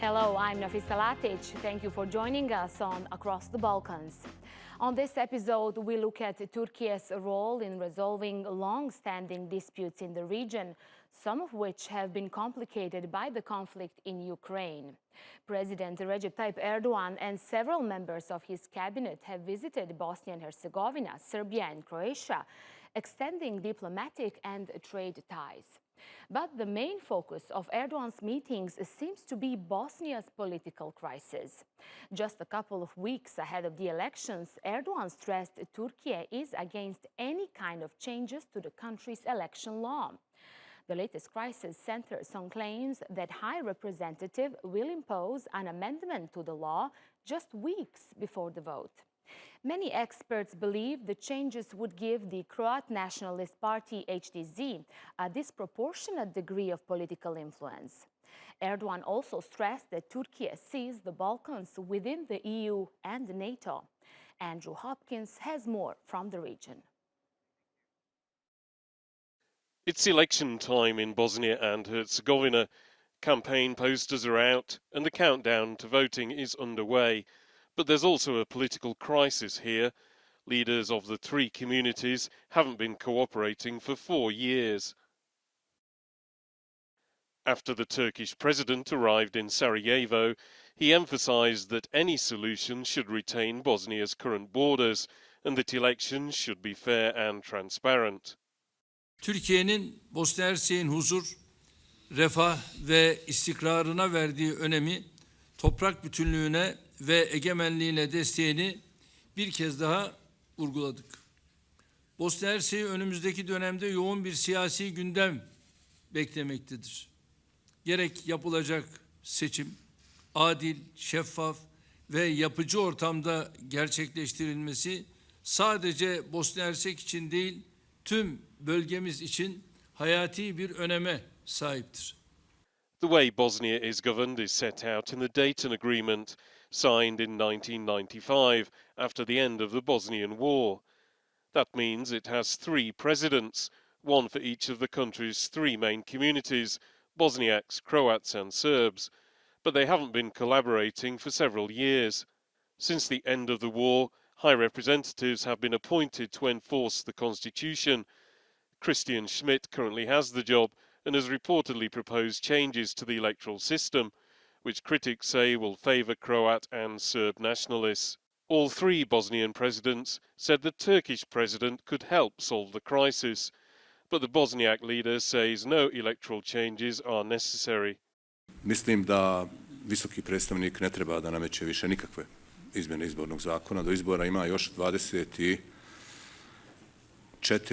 Hello, I'm Nafisa Latic. Thank you for joining us on Across the Balkans. On this episode, we look at Turkey's role in resolving long-standing disputes in the region, some of which have been complicated by the conflict in Ukraine. President Recep Tayyip Erdogan and several members of his cabinet have visited Bosnia and Herzegovina, Serbia and Croatia, extending diplomatic and trade ties. But the main focus of Erdogan's meetings seems to be Bosnia's political crisis. Just a couple of weeks ahead of the elections, Erdogan stressed Türkiye is against any kind of changes to the country's election law. The latest crisis centers on claims that High Representative will impose an amendment to the law just weeks before the vote. Many experts believe the changes would give the Croat nationalist party HDZ a disproportionate degree of political influence. Erdogan also stressed that Turkey sees the Balkans within the EU and NATO. Andrew Hopkins has more from the region. It's election time in Bosnia and Herzegovina. Campaign posters are out and the countdown to voting is underway. But there's also a political crisis here. Leaders of the three communities haven't been cooperating for 4 years. After the Turkish president arrived in Sarajevo, he emphasized that any solution should retain Bosnia's current borders and that elections should be fair and transparent. Türkiye'nin Bosna Hersek'in huzur, refah ve istikrarına verdiği önemi, toprak bütünlüğüne ve egemenliğine desteğini bir kez daha vurguladık. Bosna Hersek'i önümüzdeki dönemde yoğun bir siyasi gündem beklemektedir. Gerek yapılacak seçim, adil, şeffaf ve yapıcı ortamda gerçekleştirilmesi sadece Bosna Hersek için değil, tüm bölgemiz için hayati bir öneme sahiptir. The way Bosnia is governed is set out in the Dayton Agreement, signed in 1995 after the end of the Bosnian War. That means it has 3 presidents, one for each of the country's 3 main communities, Bosniaks, Croats and Serbs, but they haven't been collaborating for several years. Since the end of the war, high representatives have been appointed to enforce the constitution. Christian Schmidt currently has the job and has reportedly proposed changes to the electoral system, which critics say will favour Croat and Serb nationalists. All 3 Bosnian presidents said the Turkish president could help solve the crisis, but the Bosniak leader says no electoral changes are necessary. Mislim da visoki predstavnik ne treba da nameće više nikakve izmjene izbornog zakona. Do izbora ima još 24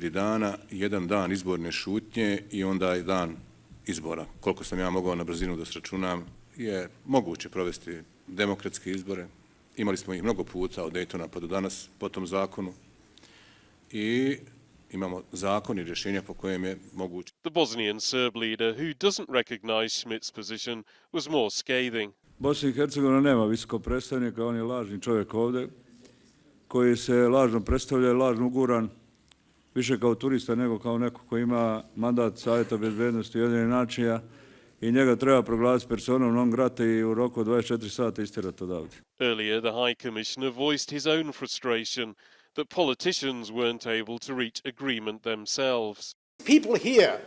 dana, 1 dan izborne šutnje i onda je dan izbora. Koliko sam ja mogao na brzinu da sračunam, je moguće provesti demokratske izbore. Imali smo ih mnogo puta od Daytona pa do danas po tom zakonu i imamo zakon i rješenja po kojem je moguće. The Bosnian Serb leader, who doesn't recognize Schmidt's position, was more scathing. Bosna i Hercegovina nema visokog predstavnika, on je lažni čovjek ovdje, koji se lažno predstavlja i lažno uguran, više kao turista nego kao neko koji ima mandat Savjeta bezbednosti Ujedinjenih nacija i njega treba proglasiti personom non grata i u roku od 24 sata istjerati odavde. Earlier, the High Commissioner voiced his own frustration that politicians weren't able to reach agreement themselves. People here,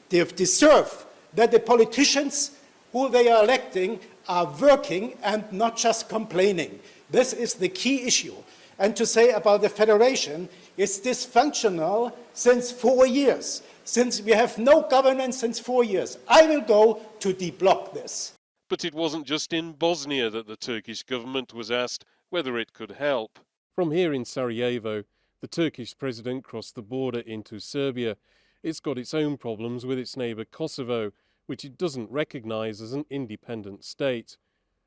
they deserve that the politicians who they are electing are working and not just complaining. This is the key issue. And to say about the federation, it's dysfunctional since 4 years. Since we have no governance since 4 years, I will go to deblock this. But it wasn't just in Bosnia that the Turkish government was asked whether it could help. From here in Sarajevo, the Turkish president crossed the border into Serbia. It's got its own problems with its neighbour Kosovo, which it doesn't recognise as an independent state.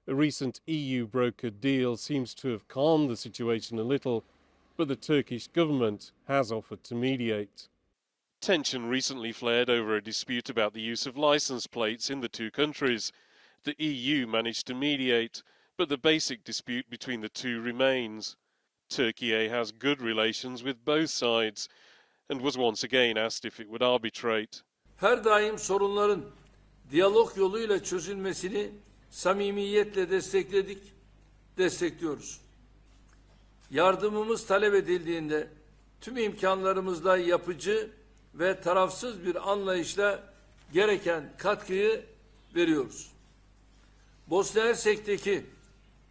A recent EU-brokered deal seems to have calmed the situation a little, but the Turkish government has offered to mediate. Tension recently flared over a dispute about the use of licence plates in the 2 countries. The EU managed to mediate, but the basic dispute between the 2 remains. Türkiye has good relations with both sides and was once again asked if it would arbitrate. Her daim sorunların diyalog yoluyla çözülmesini samimiyetle destekledik, destekliyoruz. Yardımımız talep edildiğinde tüm imkanlarımızla yapıcı ve tarafsız bir anlayışla gereken katkıyı veriyoruz. Bosna Hersek'teki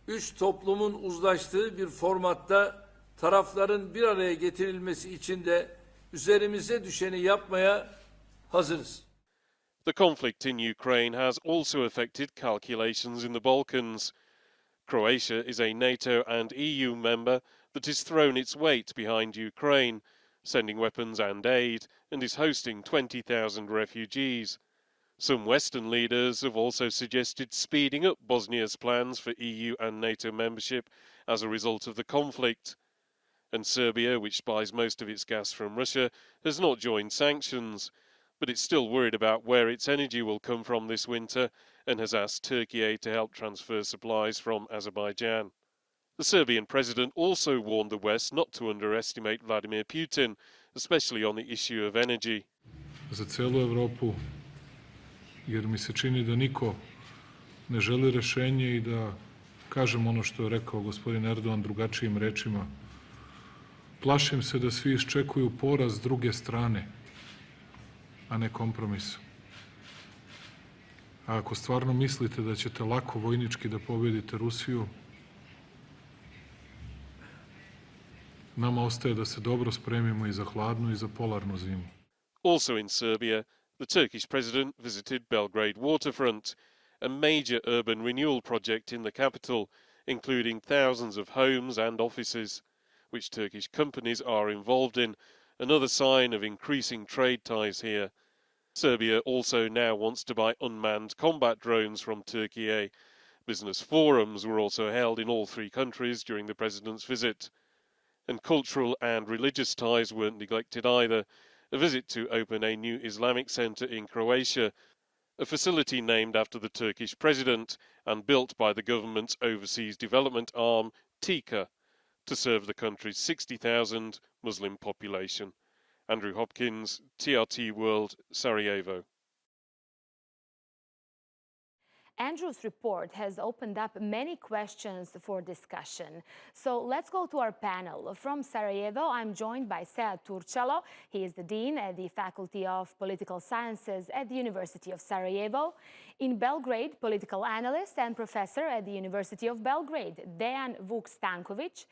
3 toplumun uzlaştığı bir formatta tarafların bir araya getirilmesi için de üzerimize düşeni yapmaya hazırız. The conflict in Ukraine has also affected calculations in the Balkans. Croatia is a NATO and EU member that has thrown its weight behind Ukraine, sending weapons and aid, and is hosting 20,000 refugees. Some Western leaders have also suggested speeding up Bosnia's plans for EU and NATO membership as a result of the conflict. And Serbia, which buys most of its gas from Russia, has not joined sanctions, but it's still worried about where its energy will come from this winter and has asked Türkiye to help transfer supplies from Azerbaijan. The Serbian president also warned the West not to underestimate Vladimir Putin, especially on the issue of energy. Za celu Evropu, jer mi se čini da niko ne želi rešenje i da kažem ono što je rekao gospodin Erdogan drugačijim rečima. Plašim se da svi iščekuju poraz druge strane, a ne kompromis. A ako stvarno mislite da ćete lako vojnički da pobedite Rusiju, nama ostaje da se dobro spremimo i za hladnu i za polarnu zimu. Also in Serbia, the Turkish president visited Belgrade waterfront, a major urban renewal project in the capital, including thousands of homes and offices, which Turkish companies are involved in, another sign of increasing trade ties here. Serbia also now wants to buy unmanned combat drones from Türkiye. Business forums were also held in all three countries during the president's visit. And cultural and religious ties weren't neglected either. A visit to open a new Islamic center in Croatia, a facility named after the Turkish president and built by the government's overseas development arm, TIKA, to serve the country's 60,000 Muslim population. Andrew Hopkins, TRT World, Sarajevo. Andrew's report has opened up many questions for discussion. So let's go to our panel. From Sarajevo, I'm joined by Sead Turčalo. He is the Dean at the Faculty of Political Sciences at the University of Sarajevo. In Belgrade, political analyst and professor at the University of Belgrade, Dejan Vuk-Stanković.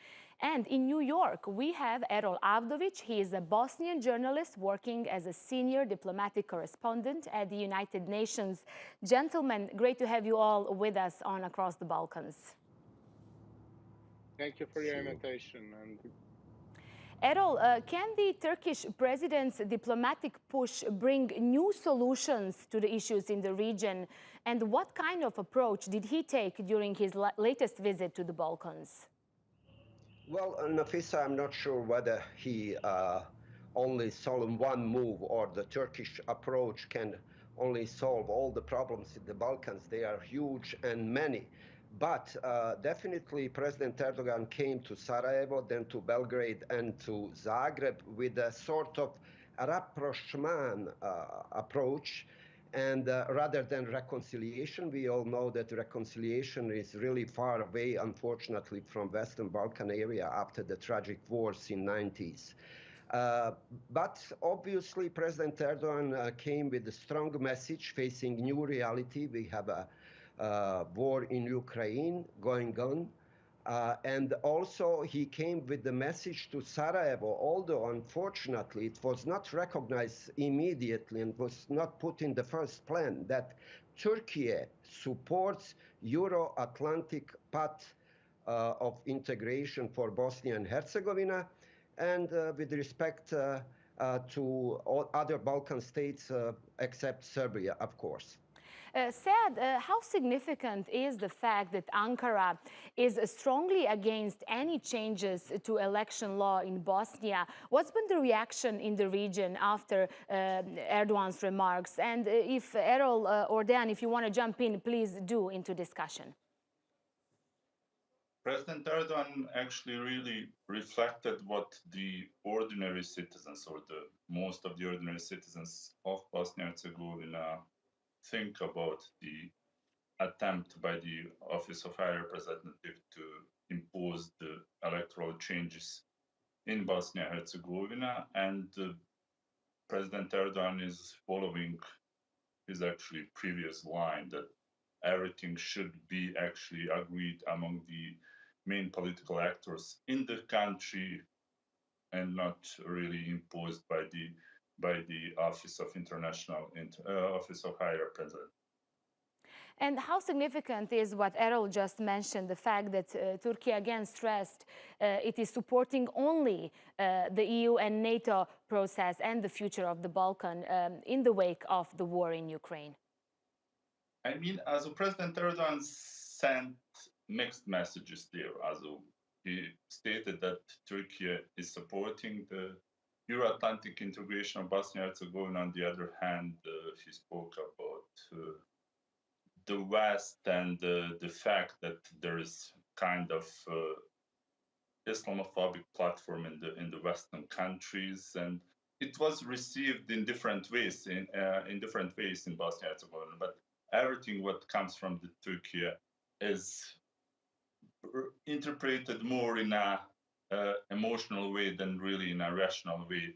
And in New York, we have Erol Avdović. He is a Bosnian journalist working as a senior diplomatic correspondent at the United Nations. Gentlemen, great to have you all with us on Across the Balkans. Thank you for your invitation. Erol, can the Turkish president's diplomatic push bring new solutions to the issues in the region? And what kind of approach did he take during his latest visit to the Balkans? Well, Nafisa, I'm not sure whether he only solved one move or the Turkish approach can only solve all the problems in the Balkans. They are huge and many. But definitely President Erdogan came to Sarajevo, then to Belgrade and to Zagreb with a sort of rapprochement approach. And rather than reconciliation, we all know that reconciliation is really far away, unfortunately, from Western Balkan area after the tragic wars in the 90s. But obviously, President Erdogan came with a strong message facing new reality. We have a war in Ukraine going on. And also he came with the message to Sarajevo, although unfortunately it was not recognized immediately and was not put in the first plan, that Türkiye supports Euro-Atlantic path of integration for Bosnia and Herzegovina, and with respect to all other Balkan states except Serbia, of course. Sead, how significant is the fact that Ankara is strongly against any changes to election law in Bosnia? What's been the reaction in the region after Erdogan's remarks? And if Erol or Dan, if you want to jump in, please do into discussion. President Erdogan actually really reflected what the ordinary citizens, or the most of the ordinary citizens of Bosnia and Herzegovina, think about the attempt by the Office of High Representative to impose the electoral changes in Bosnia and Herzegovina, and President Erdogan is following his actually previous line that everything should be actually agreed among the main political actors in the country and not really imposed by the Office of Office of High Representative. And how significant is what Errol just mentioned, the fact that Turkey again stressed it is supporting only the EU and NATO process and the future of the Balkan in the wake of the war in Ukraine? I mean, as President Erdogan sent mixed messages there. He stated that Turkey is supporting the Euro-Atlantic integration of Bosnia and Herzegovina. On the other hand, he spoke about the West and the fact that there is kind of Islamophobic platform in the Western countries, and it was received in different ways in Bosnia and Herzegovina. But everything what comes from the Turkey is interpreted more in a emotional way than really in a rational way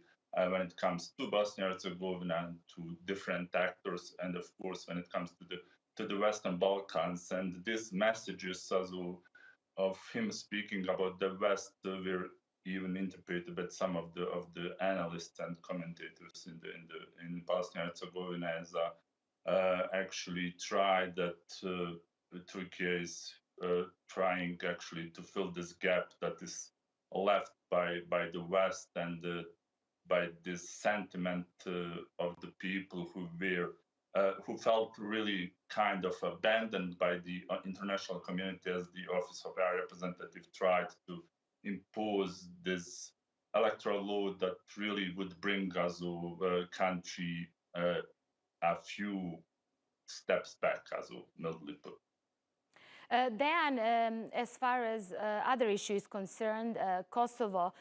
when it comes to Bosnia and Herzegovina and to different actors, and of course when it comes to the Western Balkans. And these messages of him speaking about the West were even interpreted by some of the analysts and commentators in Bosnia and Herzegovina as actually tried that Turkey is trying actually to fill this gap that is left by the West and by this sentiment of the people who felt really kind of abandoned by the international community as the Office of High Representative tried to impose this electoral law that really would bring us a country a few steps back, mildly put. Dan, as far as other issues concerned, Kosovo,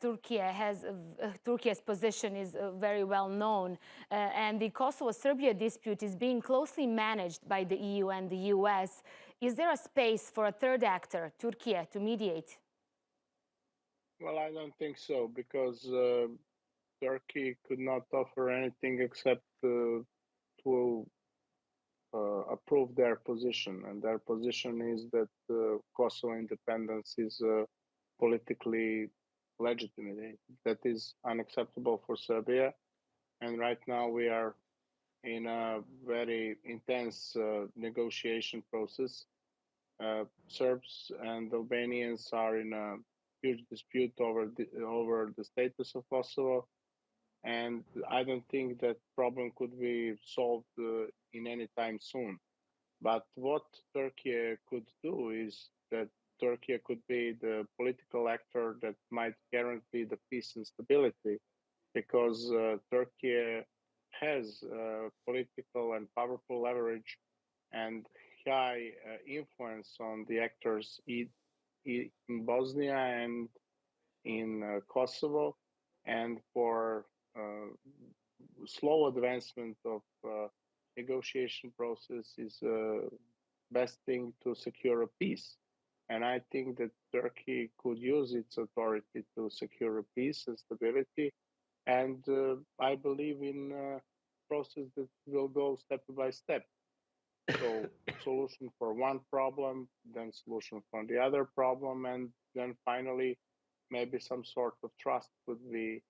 Turkey's position is very well known, and the Kosovo-Serbia dispute is being closely managed by the EU and the US. Is there a space for a third actor, Turkey, to mediate? Well, I don't think so, because Turkey could not offer anything except to approve their position, and their position is that Kosovo independence is politically legitimate. That is unacceptable for Serbia, and right now we are in a very intense negotiation process. Serbs and Albanians are in a huge dispute over the status of Kosovo, and I don't think that problem could be solved in any time soon. But what Turkey could do is that Turkey could be the political actor that might guarantee the peace and stability, because Turkey has political and powerful leverage and high influence on the actors in Bosnia and in Kosovo, and for slow advancement of negotiation process is best thing to secure a peace. And I think that Turkey could use its authority to secure a peace and stability. And I believe in a process that will go step by step. So solution for one problem, then solution for the other problem, and then finally maybe some sort of trust could be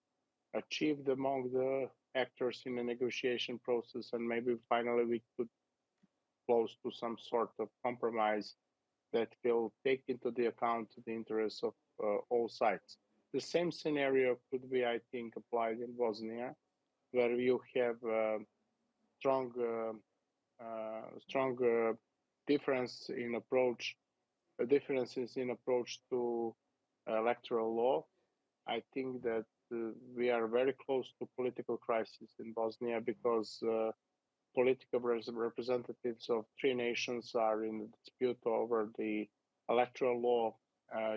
achieved among the actors in the negotiation process, and maybe finally we could close to some sort of compromise that will take into the account the interests of all sides. The same scenario could be, I think, applied in Bosnia, where you have strong differences in approach to electoral law. I think that we are very close to political crisis in Bosnia, because political representatives of three nations are in dispute over the electoral law.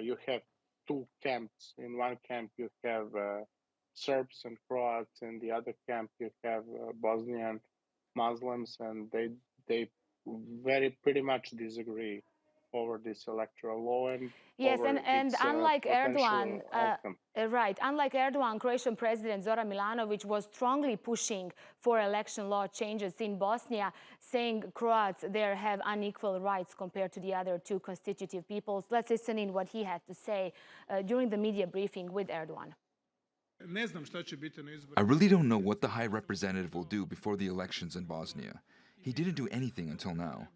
You have two camps. In one camp you have Serbs and Croats, in the other camp you have Bosnian Muslims, and they pretty much disagree over this electoral law and yes, over and its unlike Erdogan, outcome. right, unlike Erdogan, Croatian President Zoran Milanovic was strongly pushing for election law changes in Bosnia, saying Croats there have unequal rights compared to the other two constitutive peoples. Let's listen in what he had to say during the media briefing with Erdogan. I really don't know what the High Representative will do before the elections in Bosnia. He didn't do anything until now.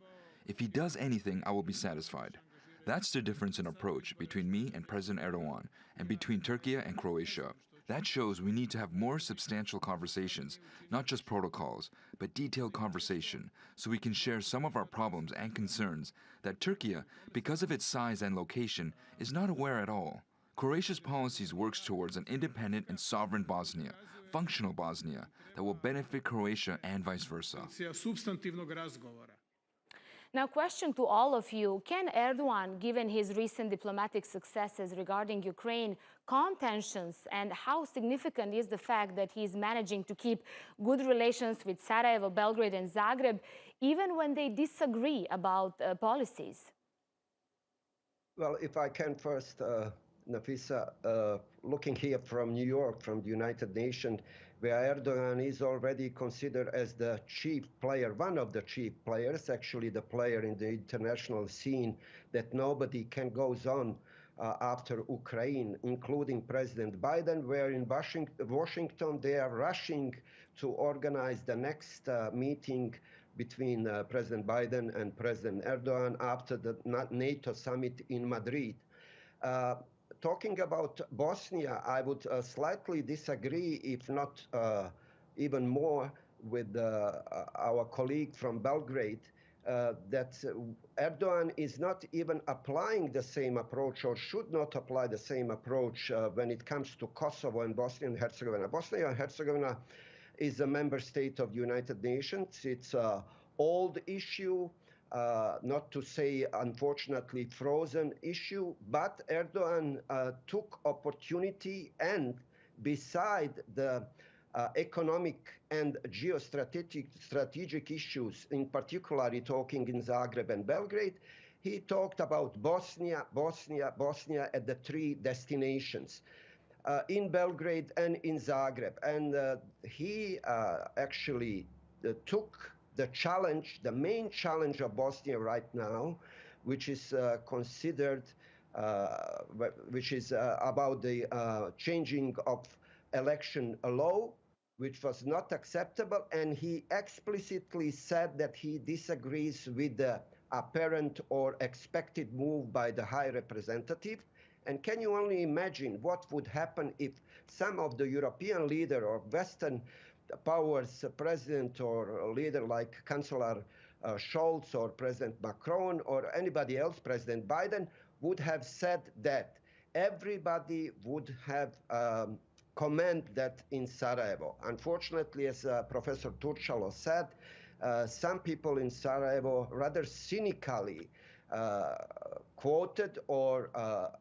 If he does anything, I will be satisfied. That's the difference in approach between me and President Erdogan and between Türkiye and Croatia. That shows we need to have more substantial conversations, not just protocols, but detailed conversation, so we can share some of our problems and concerns that Türkiye, because of its size and location, is not aware at all. Croatia's policies works towards an independent and sovereign Bosnia, functional Bosnia, that will benefit Croatia and vice versa. Now, question to all of you, can Erdogan, given his recent diplomatic successes regarding Ukraine, calm tensions, and how significant is the fact that he's managing to keep good relations with Sarajevo, Belgrade, and Zagreb, even when they disagree about policies? Well, if I can first, Nafisa, looking here from New York, from the United Nations, where Erdogan is already considered as the chief player, one of the chief players, actually the player in the international scene that nobody can go on after Ukraine, including President Biden, where in Washington they are rushing to organize the next meeting between President Biden and President Erdogan after the NATO summit in Madrid. Talking about Bosnia, I would slightly disagree, if not even more, with our colleague from Belgrade, that Erdogan is not even applying the same approach or should not apply the same approach when it comes to Kosovo and Bosnia and Herzegovina. Bosnia and Herzegovina is a member state of the United Nations. It's an old issue. Not to say, unfortunately, frozen issue, but Erdogan took opportunity, and beside the economic and strategic issues, in particular talking in Zagreb and Belgrade, he talked about Bosnia at the three destinations, in Belgrade and in Zagreb. And he actually took the challenge, the main challenge of Bosnia right now, which is considered, which is about the changing of election law, which was not acceptable. And he explicitly said that he disagrees with the apparent or expected move by the High Representative. And can you only imagine what would happen if some of the European leader or Western powers president or leader like Chancellor Scholz or President Macron or anybody else, President Biden, would have said that? Everybody would have commented that in Sarajevo. Unfortunately, as Professor Turčalo said, some people in Sarajevo rather cynically quoted or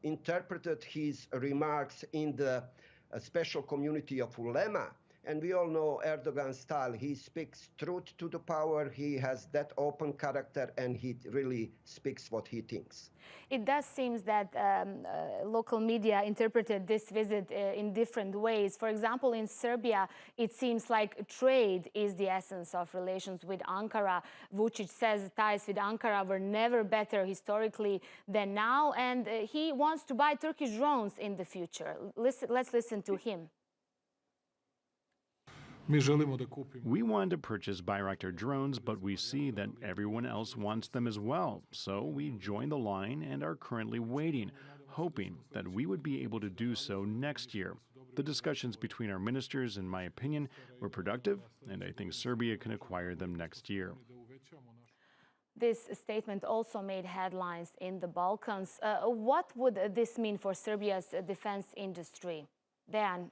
interpreted his remarks in the special community of ulema. And we all know Erdogan's style. He speaks truth to the power. He has that open character, and he really speaks what he thinks. It does seem that local media interpreted this visit in different ways. For example, in Serbia, it seems like trade is the essence of relations with Ankara. Vučić says ties with Ankara were never better historically than now, and he wants to buy Turkish drones in the future. Let's listen to him. We wanted to purchase Bayraktar drones, but we see that everyone else wants them as well. So we joined the line and are currently waiting, hoping that we would be able to do so next year. The discussions between our ministers, in my opinion, were productive, and I think Serbia can acquire them next year. This statement also made headlines in the Balkans. What would this mean for Serbia's defense industry? Dan?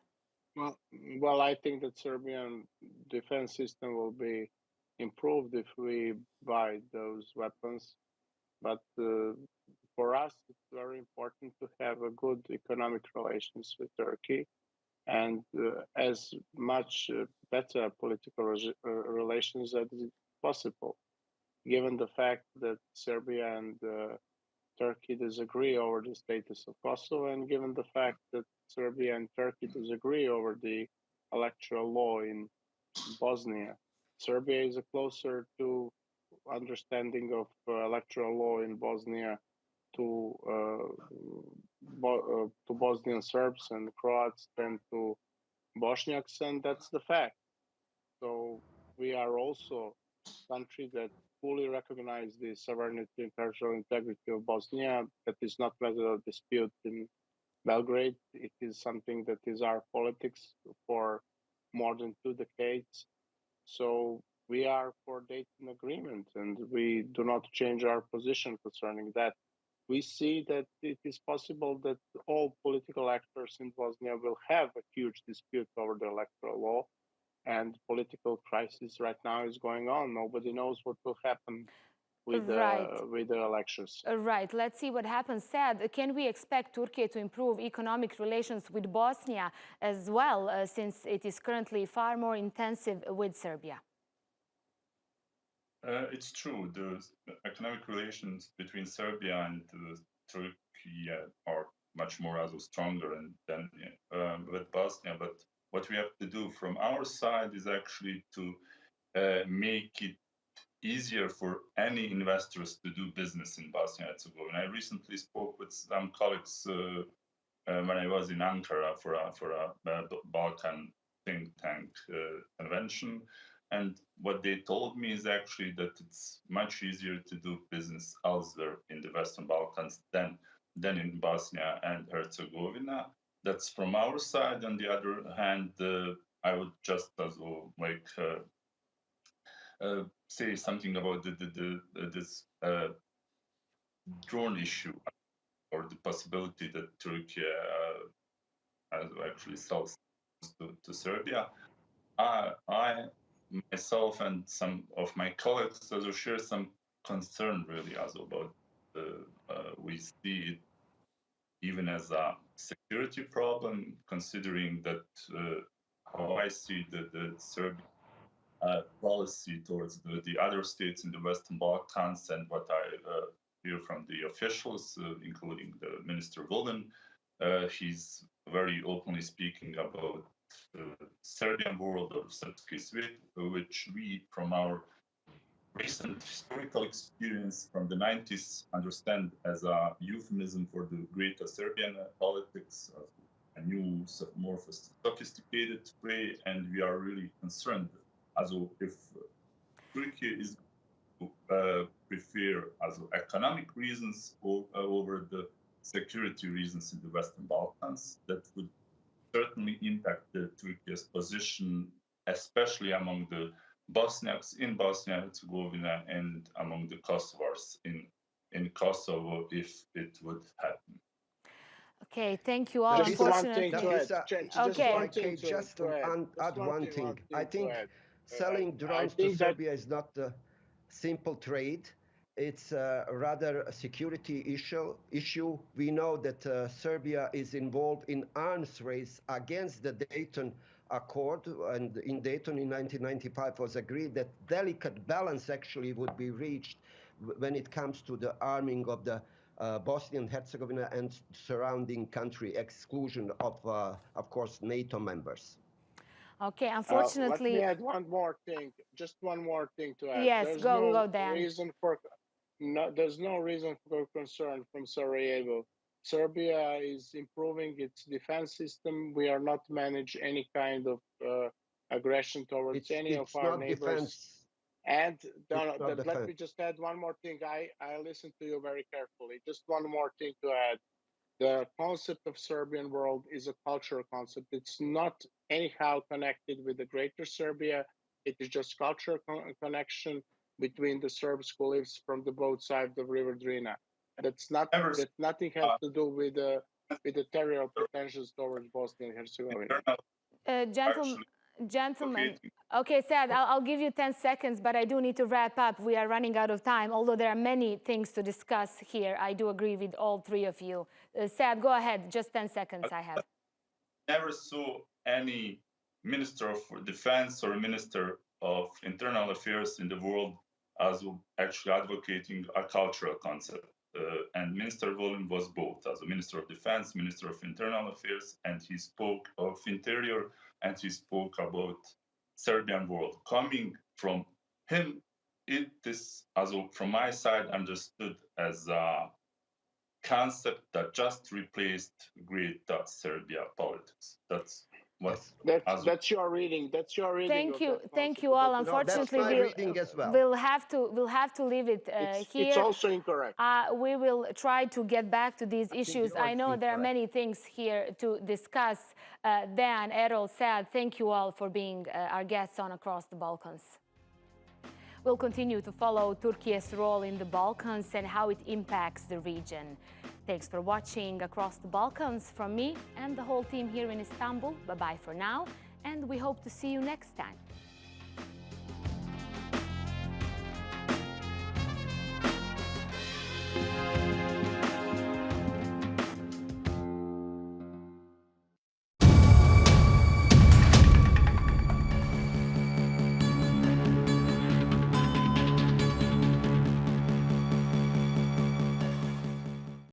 Well, I think that Serbian defense system will be improved if we buy those weapons. But for us, it's very important to have a good economic relations with Turkey and as much better political relations as possible. given the fact that Serbia and Turkey disagree over the status of Kosovo, and given the fact that Serbia and Turkey disagree over the electoral law in Bosnia. Serbia is closer to understanding of electoral law in Bosnia to Bosnian Serbs and Croats than to Bosniaks, and that's the fact. So we are also a country that fully recognize the sovereignty and territorial integrity of Bosnia. That is not matter of dispute in Belgrade. It is something that is our politics for more than 2 decades. So we are for Dayton Agreement, and we do not change our position concerning that. We see that it is possible that all political actors in Bosnia will have a huge dispute over the electoral law, and political crisis right now is going on. Nobody knows what will happen with the elections. Right. Let's see what happens. Sad. Can we expect Turkey to improve economic relations with Bosnia as well, since it is currently far more intensive with Serbia? It's true. The economic relations between Serbia and Turkey are much more also stronger than with Bosnia. But what we have to do from our side is actually to make it easier for any investors to do business in Bosnia and Herzegovina. I recently spoke with some colleagues when I was in Ankara for a Balkan think tank convention. And what they told me is actually that it's much easier to do business elsewhere in the Western Balkans than in Bosnia and Herzegovina. That's from our side. On the other hand, I would just also like say something about this drone issue, or the possibility that Turkey actually sells to Serbia. I myself and some of my colleagues also share some concern really also about we see it even as a security problem, considering that how I see the Serbian policy towards the other states in the Western Balkans, and what I hear from the officials, including the Minister Vulin. He's very openly speaking about Serbian world or Srpski svijet, which we, from our recent historical experience from the 90s, understand as a euphemism for the greater Serbian politics, a new, more sophisticated way, and we are really concerned. Also, if Turkey is prefer economic reasons over the security reasons in the Western Balkans, that would certainly impact Turkey's position, especially among the Bosniaks in Bosnia and Herzegovina and among the Kosovars in Kosovo, if it would happen. Okay, thank you all. Unfortunately, just to add one thing. I think selling drones to Serbia is not a simple trade. It's rather a security issue. We know that Serbia is involved in arms race against the Dayton Accord, and in Dayton in 1995 was agreed that delicate balance actually would be reached when it comes to the arming of the Bosnia and Herzegovina and surrounding country, exclusion of course, NATO members. Okay, unfortunately... let me add one more thing, just one more thing to add. Yes, go, Dan. There's no reason for concern from Sarajevo. Serbia is improving its defense system. We are not manage any kind of aggression towards any of our neighbors. Defense. And let me just add one more thing. I listened to you very carefully. Just one more thing to add. The concept of Serbian world is a cultural concept. It's not anyhow connected with the greater Serbia. It is just cultural connection between the Serbs who lives from the both sides of River Drina. That nothing has to do with the territorial pretensions towards Bosnia and Herzegovina. Gentlemen, okay, Sad, I'll give you 10 seconds, but I do need to wrap up. We are running out of time, although there are many things to discuss here. I do agree with all three of you. Sad, go ahead, just 10 seconds I have. Never saw any Minister of Defense or Minister of Internal Affairs in the world also actually advocating a cultural concept. And Minister Volin was both, as a Minister of Defense, Minister of Internal Affairs, and he spoke of Interior, and he spoke about Serbian world. Coming from him, it is, also from my side, understood as a concept that just replaced great Serbia politics. That's what. That's your reading. That's your reading. Thank you all. Unfortunately, we'll have to leave it here. It's also incorrect. We will try to get back to these issues. I know there are many things here to discuss. Dan, Errol, Saad, thank you all for being our guests on Across the Balkans. We'll continue to follow Turkey's role in the Balkans and how it impacts the region. Thanks for watching Across the Balkans from me and the whole team here in Istanbul. Bye-bye for now, and we hope to see you next time.